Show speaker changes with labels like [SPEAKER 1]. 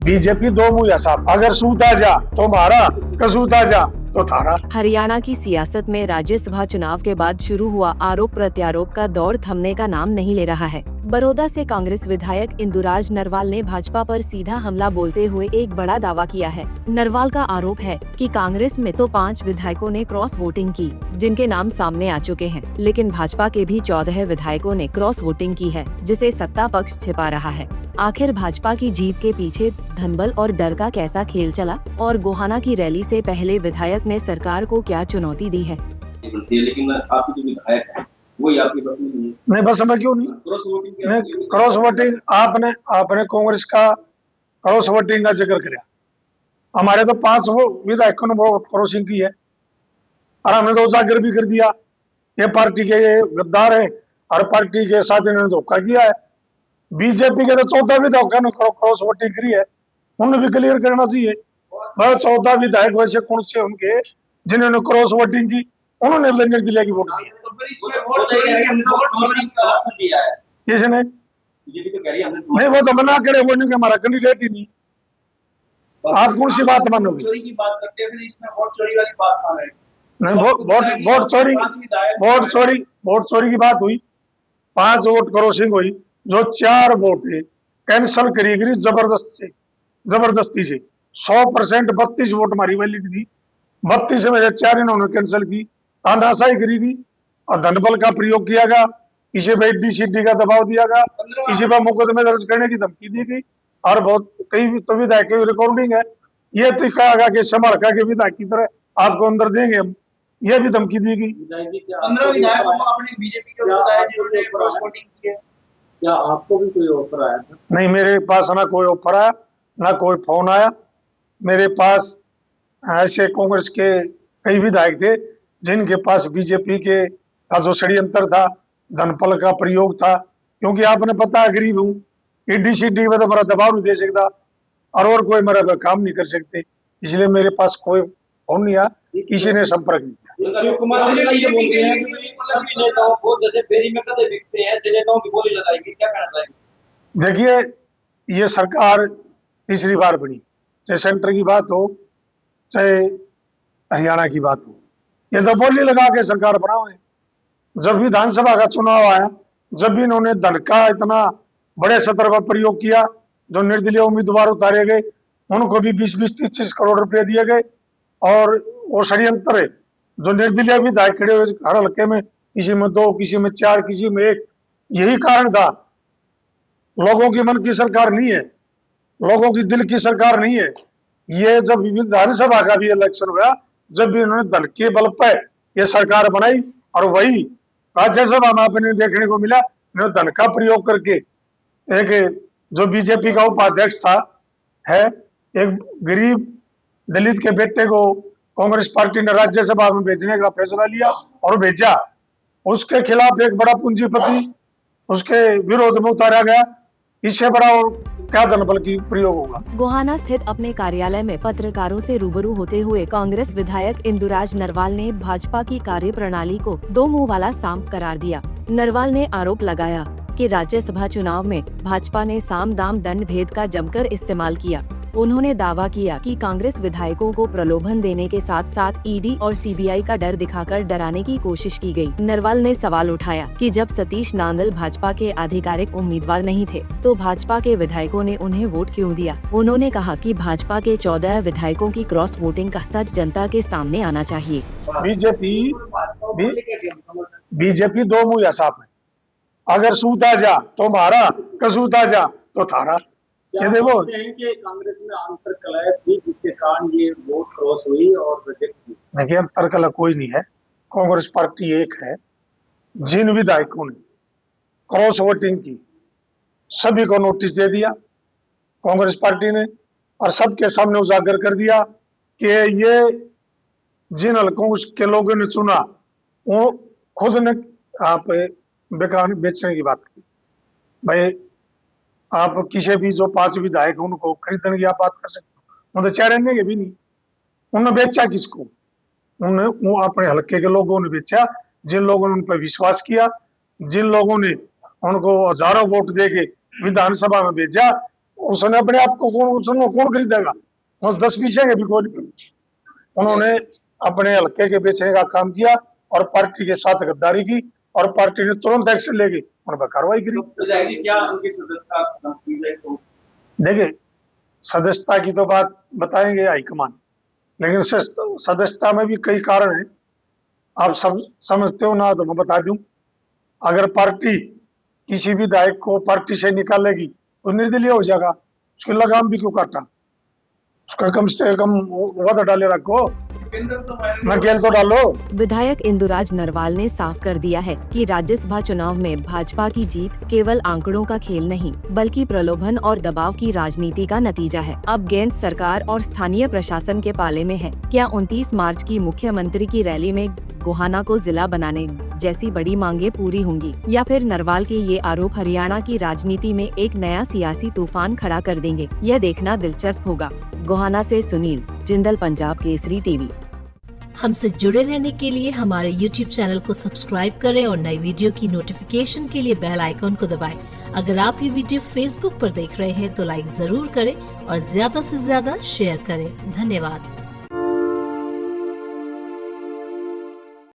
[SPEAKER 1] BJP दो मुंह साहब, अगर सूता जा तो हमारा, कसूता जा तो थारा।
[SPEAKER 2] हरियाणा की सियासत में राज्यसभा चुनाव के बाद शुरू हुआ आरोप प्रत्यारोप का दौर थमने का नाम नहीं ले रहा है। बड़ौदा से कांग्रेस विधायक इंदुराज नरवाल ने भाजपा पर सीधा हमला बोलते हुए एक बड़ा दावा किया है। नरवाल का आरोप है कि कांग्रेस में तो 5 विधायकों ने क्रॉस वोटिंग की, जिनके नाम सामने आ चुके हैं, लेकिन भाजपा के भी 14 विधायकों ने क्रॉस वोटिंग की है, जिसे सत्ता पक्ष छिपा रहा है। आखिर भाजपा की जीत के पीछे धनबल और डर का कैसा खेल चला, और गोहाना की रैली से पहले विधायक ने सरकार को क्या चुनौती दी है?
[SPEAKER 3] लेकिन आपकी जो विधायक है वही आपकी बस में नहीं है।
[SPEAKER 1] नहीं, बस में क्यों नहीं? क्रॉस वोटिंग आपने कांग्रेस का क्रॉस वोटिंग का जिक्र किया। हमारे तो 5 विधायकों ने क्रॉसिंग की है, और हमने तो उजागर भी कर दिया ये पार्टी के ये गद्दार है, हर पार्टी के साथ इन्होंने धोखा किया है। बीजेपी के तो 14 विधायकों ने क्रॉस वोटिंग करी है, उन्हें भी क्लियर करना चाहिए। 14 विधायक वैसे कौन से उनके जिन्होंने क्रॉस वोटिंग की, उन्होंने निर्दलीय की वोट दिया। किसने? नहीं, वो तो मना करे, वो नहीं, हमारा कैंडिडेट ही नहीं। आप कौन सी बात मानोगे?
[SPEAKER 3] चोरी की बात करते हैं, इसमें वोट चोरी वाली बात मान रहे हैं।
[SPEAKER 1] नहीं, वोट चोरी की बात हुई। 5 वोट क्रॉसिंग हुई, जो 4 वोट कैंसल करी गई जबरदस्ती से 100% 32 वोट हमारी वैलिड थी, 32 में से 4 इन्होंने कैंसिल की, तानाशाही करी गई और धनबल का प्रयोग किया गया, किसी पे ईडी का दबाव दिया गया, किसी पर मुकदमे दर्ज करने की धमकी दी गई, और बहुत कई तो विधायक की रिकॉर्डिंग है। ये तो कहा गया कि संभाल के विधायक की तरह आपको अंदर देंगे हम, ये भी धमकी दी गई।
[SPEAKER 3] 15 विधायकों को आपने बीजेपी के बताया जिन्होंने क्रॉस वोटिंग की है। क्या आपको भी कोई ऑफर आया था?
[SPEAKER 1] नहीं, मेरे पास ना कोई ऑफर आया, ना कोई फोन आया। मेरे पास ऐसे कांग्रेस के कई विधायक थे जिनके पास बीजेपी के का जो षड्यंत्र था, धनबल का प्रयोग था, क्योंकि आपने पता है गरीब हूँ, ईडी में तो मेरा दबाव नहीं दे सकता, और कोई मेरा काम नहीं कर सकते, इसलिए मेरे पास कोई फोन नहीं आया, किसी ने संपर्क नहीं किया।
[SPEAKER 3] शिव कुमार जी ये बोलते हैं कि सभी नेताओं को जैसे फेरी में कदे बिकते हैं, ऐसे नेताओं की बोली लगाएगी, क्या कहना चाहेंगे?
[SPEAKER 1] देखिए, ये सरकार तीसरी बार बनी, चाहे सेंटर की बात हो चाहे हरियाणा की बात हो, ये तो बोली लगा के सरकार बनाओ। जब विधानसभा का चुनाव आया, जब भी इन्होंने धन का इतना बड़े स्तर पर प्रयोग किया, जो निर्दलीय उम्मीदवार उतारे गए उनको भी 20-20, 30 करोड़ रुपए दिए गए, और वो षड्यंत्र है, जो निर्दलीय विधायक खड़े हुए हर हल्के में, किसी में 2, किसी में 4, किसी में 1, यही कारण था। लोगों की मन की सरकार नहीं है, लोगों की दिल की सरकार नहीं है। ये जब विधानसभा का भी इलेक्शन हुआ, जब भी इन्होंने धन के बल पर ये सरकार बनाई, और वही राज्यसभा में अपने देखने को मिला, इन्होंने धन का प्रयोग करके एक जो बीजेपी का उपाध्यक्ष था है, एक गरीब दलित के बेटे को कांग्रेस पार्टी ने राज्यसभा में भेजने का फैसला लिया और भेजा, उसके खिलाफ एक बड़ा पूंजीपति उसके विरोध में उतारा गया। इससे बड़ा और क्या धनबल की प्रयोग होगा?
[SPEAKER 2] गोहाना स्थित अपने कार्यालय में पत्रकारों से रूबरू होते हुए कांग्रेस विधायक इंदुराज नरवाल ने भाजपा की कार्यप्रणाली को 2 मुंह वाला सांप करार दिया। नरवाल ने आरोप लगाया कि राज्यसभा चुनाव में भाजपा ने साम दाम दंड भेद का जमकर इस्तेमाल किया। उन्होंने दावा किया कि कांग्रेस विधायकों को प्रलोभन देने के साथ साथ ईडी और सीबीआई का डर दिखाकर डराने की कोशिश की गई। नरवाल ने सवाल उठाया कि जब सतीश नांदल भाजपा के आधिकारिक उम्मीदवार नहीं थे, तो भाजपा के विधायकों ने उन्हें वोट क्यों दिया। उन्होंने कहा कि भाजपा के 14 विधायकों की क्रॉस वोटिंग का सच जनता के सामने आना चाहिए।
[SPEAKER 1] बीजेपी दो मुंह साफ है, अगर सूता जा तो हमारा, कसूता जा तो थारा। ये देखो,
[SPEAKER 3] कि कांग्रेस में अंतर कलह थी जिसके कारण ये वोट क्रॉस हुई और रिजेक्ट हुई।
[SPEAKER 1] देखिए, अंतर कलह कोई नहीं है, कांग्रेस पार्टी एक है। जिन विधायकों ने क्रॉस वोटिंग की, सभी को नोटिस दे दिया कांग्रेस पार्टी ने, और सबके सामने उजागर कर दिया कि ये जिन हल्कों के लोगों ने चुना, वो खुद ने आप बेचने की बात की। भाई, आप किसी भी जो 5 विधायक उनको खरीदने की आप बात कर सकते हो, वो तो चेहरे के भी नहीं। उन्होंने बेचा किसको? वो अपने हल्के के लोगों ने बेचा, जिन लोगों ने उन पर विश्वास किया, जिन लोगों ने उनको हजारों वोट दे के विधानसभा में भेजा, उसने अपने आप को कौन खरीदेगा? वो 10 पीछे भी कोई। उन्होंने अपने हल्के के बेचने का काम किया और पार्टी के साथ गद्दारी की और पार्टी ने तुरंत एक्शन लेके उन पर कार्रवाई करी।
[SPEAKER 3] तो जाएगी क्या उनकी सदस्यता की जाए तो?
[SPEAKER 1] देखिए, सदस्यता की तो बात बताएंगे हाईकमान, लेकिन सदस्यता में भी कई कारण हैं। आप सब समझते हो ना, तो मैं बता दूं। अगर पार्टी किसी विधायक को पार्टी से निकालेगी तो निर्दलीय हो जाएगा, उसकी लगाम भी क्यों काटना? उसका कम से कम वध डाले रखो, नकेल तो डालो।
[SPEAKER 2] विधायक इंदुराज नरवाल ने साफ कर दिया है कि राज्यसभा चुनाव में भाजपा की जीत केवल आंकड़ों का खेल नहीं, बल्कि प्रलोभन और दबाव की राजनीति का नतीजा है। अब गेंद सरकार और स्थानीय प्रशासन के पाले में है। क्या 29 मार्च की मुख्यमंत्री की रैली में गोहाना को जिला बनाने जैसी बड़ी मांगे पूरी होंगी, या फिर नरवाल के ये आरोप हरियाणा की राजनीति में एक नया सियासी तूफान खड़ा कर देंगे? यह देखना दिलचस्प होगा। गोहाना से सुनील जिंदल, पंजाब केसरी टीवी।
[SPEAKER 4] हमसे जुड़े रहने के लिए हमारे YouTube चैनल को सब्सक्राइब करें और नई वीडियो की नोटिफिकेशन के लिए बेल आइकॉन को दबाएं। अगर आप ये वीडियो Facebook पर देख रहे हैं तो लाइक जरूर करें और ज्यादा से ज्यादा शेयर करें। धन्यवाद।